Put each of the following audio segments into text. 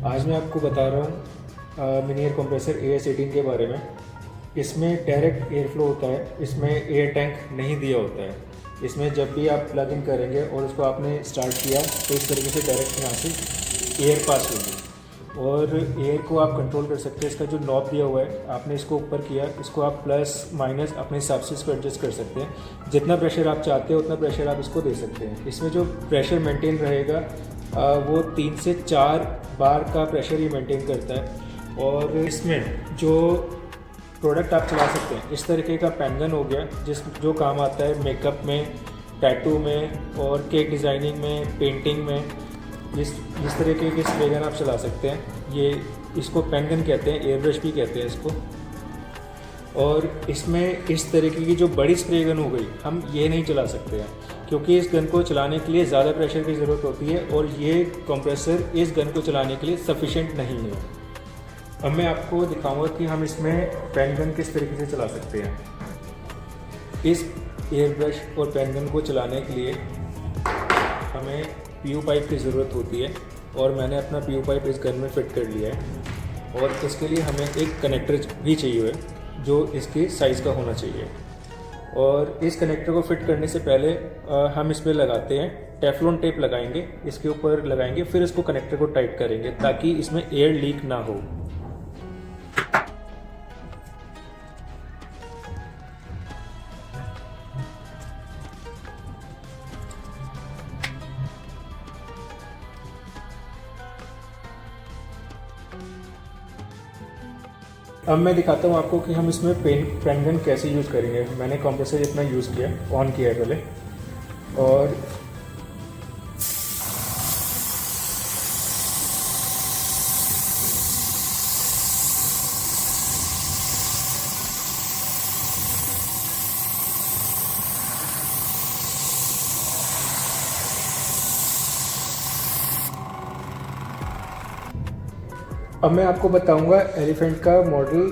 आज मैं आपको बता रहा हूँ मिनी एयर कंप्रेसर AS18 के बारे में। इसमें डायरेक्ट एयर फ्लो होता है, इसमें एयर टैंक नहीं दिया होता है। इसमें जब भी आप प्लग इन करेंगे और उसको आपने स्टार्ट किया तो इस तरीके से डायरेक्ट यहाँ से एयर पास होगी और एयर को आप कंट्रोल कर सकते हैं। इसका जो नॉब दिया हुआ है, आपने इसको ऊपर किया, इसको आप प्लस माइनस अपने हिसाब से इसको एडजस्ट कर सकते हैं। जितना प्रेशर आप चाहते हो उतना प्रेशर आप इसको दे सकते हैं। इसमें जो प्रेशर मेंटेन रहेगा वो 3 से 4 बार का प्रेशर ये मेंटेन करता है। और इसमें जो प्रोडक्ट आप चला सकते हैं, इस तरीके का पेन गन हो गया जो काम आता है मेकअप में, टैटू में और केक डिज़ाइनिंग में, पेंटिंग में। जिस तरीके के स्प्रे गन आप चला सकते हैं, ये इसको पेन गन कहते हैं, एयर ब्रश भी कहते हैं इसको। और इसमें इस तरीके की जो बड़ी स्प्रे गन हो गई, हम ये नहीं चला सकते हैं क्योंकि इस गन को चलाने के लिए ज़्यादा प्रेशर की ज़रूरत होती है और ये कंप्रेसर इस गन को चलाने के लिए सफिशेंट नहीं है। अब मैं आपको दिखाऊंगा कि हम इसमें पेन गन किस तरीके से चला सकते हैं। इस एयर ब्रश और पेन गन को चलाने के लिए हमें PU पाइप की ज़रूरत होती है और मैंने अपना PU पाइप इस गन में फ़िट कर लिया है। और इसके लिए हमें एक कनेक्टर भी चाहिए है जो इसके साइज़ का होना चाहिए। और इस कनेक्टर को फिट करने से पहले हम इस पर लगाते हैं टेफ्लॉन टेप लगाएंगे, इसके ऊपर लगाएंगे, फिर इसको कनेक्टर को टाइट करेंगे ताकि इसमें एयर लीक ना हो। अब मैं दिखाता हूँ आपको कि हम इसमें पेन गन कैसे यूज़ करेंगे। मैंने कंप्रेसर इतना यूज़ किया, ऑन किया है पहले। और अब मैं आपको बताऊंगा एलिफेंट का model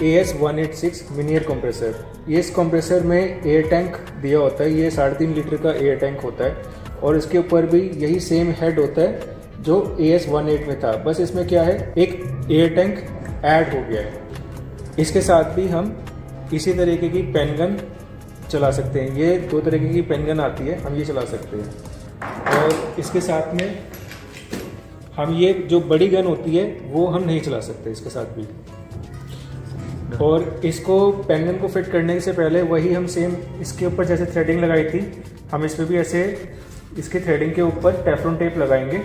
AS186 mini air compressor. ये इस कंप्रेसर में एयर टैंक दिया होता है, ये 3.5 लीटर का एयर टैंक होता है और इसके ऊपर भी यही सेम हेड होता है जो AS18 में था। बस इसमें क्या है, एक एयर टैंक ऐड हो गया है। इसके साथ भी हम इसी तरीके की पेन गन चला सकते हैं। ये 2 तरीके की पेन गन आती है, हम ये चला सकते हैं। और इसके साथ में हम ये जो बड़ी गन होती है वो हम नहीं चला सकते इसके साथ भी। और इसको पेन गन को फिट करने से पहले वही हम सेम इसके ऊपर जैसे थ्रेडिंग लगाई थी, हम इस पर भी ऐसे इसके थ्रेडिंग के ऊपर टेफ्लॉन टेप लगाएंगे।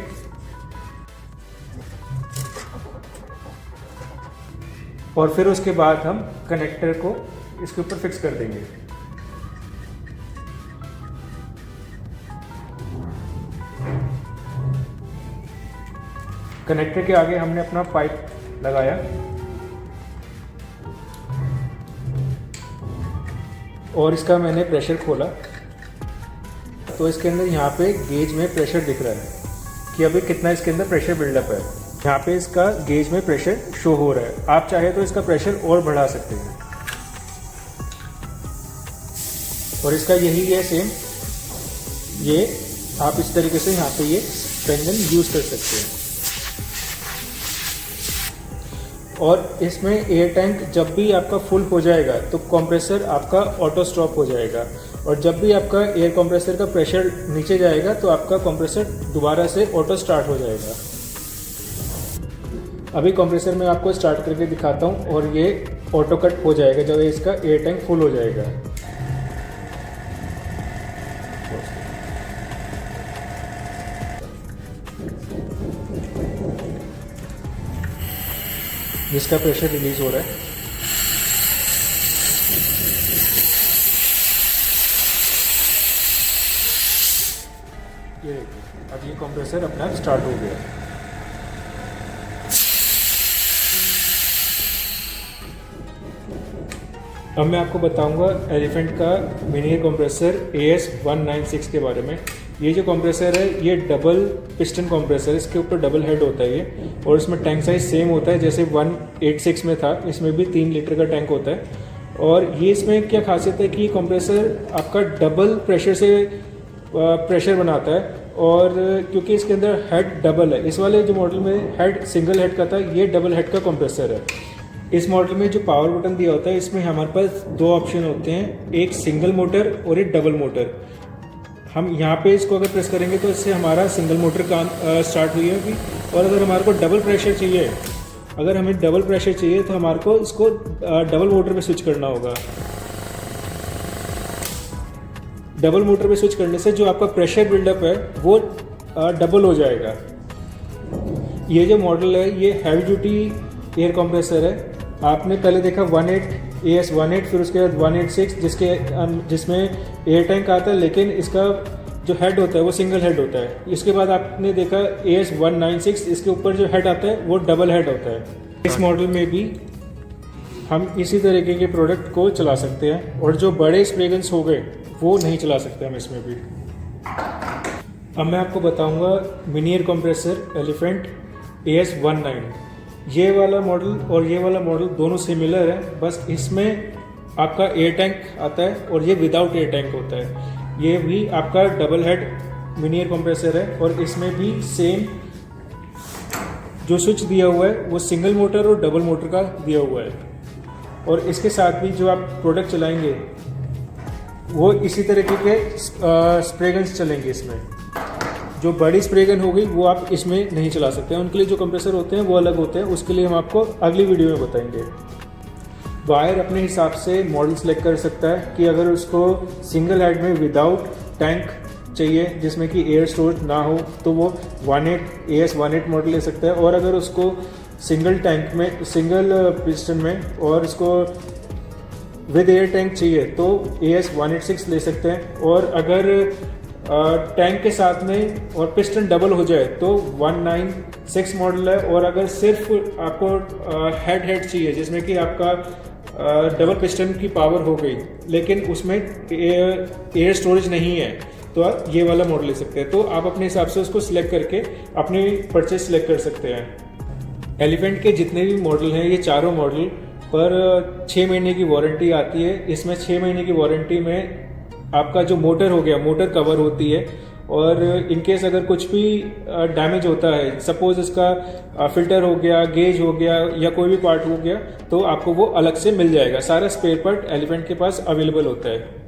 और फिर उसके बाद हम कनेक्टर को इसके ऊपर फिक्स कर देंगे। कनेक्टर के आगे हमने अपना पाइप लगाया और इसका मैंने प्रेशर खोला तो इसके अंदर यहाँ पे गेज में प्रेशर दिख रहा है कि अभी कितना इसके अंदर प्रेशर बिल्डअप है। यहाँ पे इसका गेज में प्रेशर शो हो रहा है। आप चाहे तो इसका प्रेशर और बढ़ा सकते हैं। और इसका यही है सेम, ये आप इस तरीके से यहाँ पे ये पेन गन यूज़ कर सकते हैं। और इसमें एयर टैंक जब भी आपका फुल हो जाएगा तो कंप्रेसर आपका ऑटो स्टॉप हो जाएगा और जब भी आपका एयर कंप्रेसर का प्रेशर नीचे जाएगा तो आपका कंप्रेसर दोबारा से ऑटो स्टार्ट हो जाएगा। अभी कंप्रेसर मैं आपको स्टार्ट करके दिखाता हूँ और ये ऑटो कट हो जाएगा जब इसका एयर टैंक फुल हो जाएगा। जिसका प्रेशर रिलीज हो रहा है। ये अब ये कंप्रेसर अपना स्टार्ट हो गया। अब मैं आपको बताऊंगा एलिफेंट का मिनी एयर कंप्रेसर AS196 के बारे में। ये जो कंप्रेसर है ये डबल पिस्टन कंप्रेसर है, इसके ऊपर डबल हेड होता है ये, और इसमें टैंक साइज सेम होता है जैसे 186 में था, इसमें भी 3 लीटर का टैंक होता है। और ये इसमें क्या खासियत है कि कंप्रेसर आपका डबल प्रेशर से प्रेशर बनाता है और क्योंकि इसके अंदर हेड डबल है, इस वाले जो मॉडल में हेड सिंगल हेड का था, ये डबल हेड का कंप्रेसर है। इस मॉडल में जो पावर बटन दिया होता है, इसमें हमारे पास दो ऑप्शन होते हैं, एक सिंगल मोटर और एक डबल मोटर। हम यहाँ पे इसको अगर प्रेस करेंगे तो इससे हमारा सिंगल मोटर काम स्टार्ट हुई है अभी। और अगर हमारे को डबल प्रेशर चाहिए, अगर हमें डबल प्रेशर चाहिए तो हमारे को इसको डबल मोटर पे स्विच करना होगा। डबल मोटर पे स्विच करने से जो आपका प्रेशर बिल्डअप है वो डबल हो जाएगा। ये जो मॉडल है ये हैवी ड्यूटी एयर कंप्रेसर है। आपने पहले देखा 18 AS18, फिर उसके बाद 186 जिसमें एयर टैंक आता है, लेकिन इसका जो हेड होता है वो सिंगल हेड होता है। इसके बाद आपने देखा AS196, इसके ऊपर जो हेड आता है वो डबल हेड होता है। इस मॉडल में भी हम इसी तरीके के प्रोडक्ट को चला सकते हैं, और जो बड़े स्प्रे गन्स हो गए वो नहीं चला सकते हम इसमें भी। अब मैं आपको बताऊंगा mini air compressor elephant AS19। ये वाला मॉडल और ये वाला मॉडल दोनों सिमिलर है, बस इसमें आपका एयर टैंक आता है और ये विदाउट एयर टैंक होता है। ये भी आपका double head mini air compressor है, और इसमें भी सेम जो स्विच दिया हुआ है वो सिंगल मोटर और डबल मोटर का दिया हुआ है। और इसके साथ भी जो आप प्रोडक्ट चलाएंगे वो इसी तरीके के स्प्रे गन्स चलेंगे। इसमें जो बड़ी स्प्रे गन हो गई वो आप इसमें नहीं चला सकते हैं, उनके लिए जो कंप्रेसर होते हैं वो अलग होते हैं, उसके लिए हम आपको अगली वीडियो में बताएंगे। वायर अपने हिसाब से मॉडल सेलेक्ट कर सकता है कि अगर उसको सिंगल हेड में विदाउट टैंक चाहिए जिसमें कि एयर स्टोरेज ना हो तो वो 18 मॉडल ले सकता है, और अगर उसको सिंगल टैंक में, सिंगल पिस्टन में और इसको विद एयर टैंक चाहिए तो AS186 ले सकते हैं। और अगर टैंक के साथ में और पिस्टन डबल हो जाए तो 196 मॉडल है। और अगर सिर्फ आपको हेड चाहिए जिसमें कि आपका डबल पिस्टन की पावर हो गई लेकिन उसमें एयर स्टोरेज नहीं है तो आप ये वाला मॉडल ले सकते हैं। तो आप अपने हिसाब से उसको सिलेक्ट करके अपनी परचेज सिलेक्ट कर सकते हैं। एलिफेंट के जितने भी मॉडल हैं, ये चारों मॉडल पर 6 महीने की वारंटी आती है। इसमें 6 महीने की वारंटी में आपका जो मोटर हो गया, मोटर कवर होती है, और इनकेस अगर कुछ भी डैमेज होता है, सपोज इसका फिल्टर हो गया, गेज हो गया या कोई भी पार्ट हो गया, तो आपको वो अलग से मिल जाएगा। सारा स्पेयर पार्ट एलिफेंट के पास अवेलेबल होता है।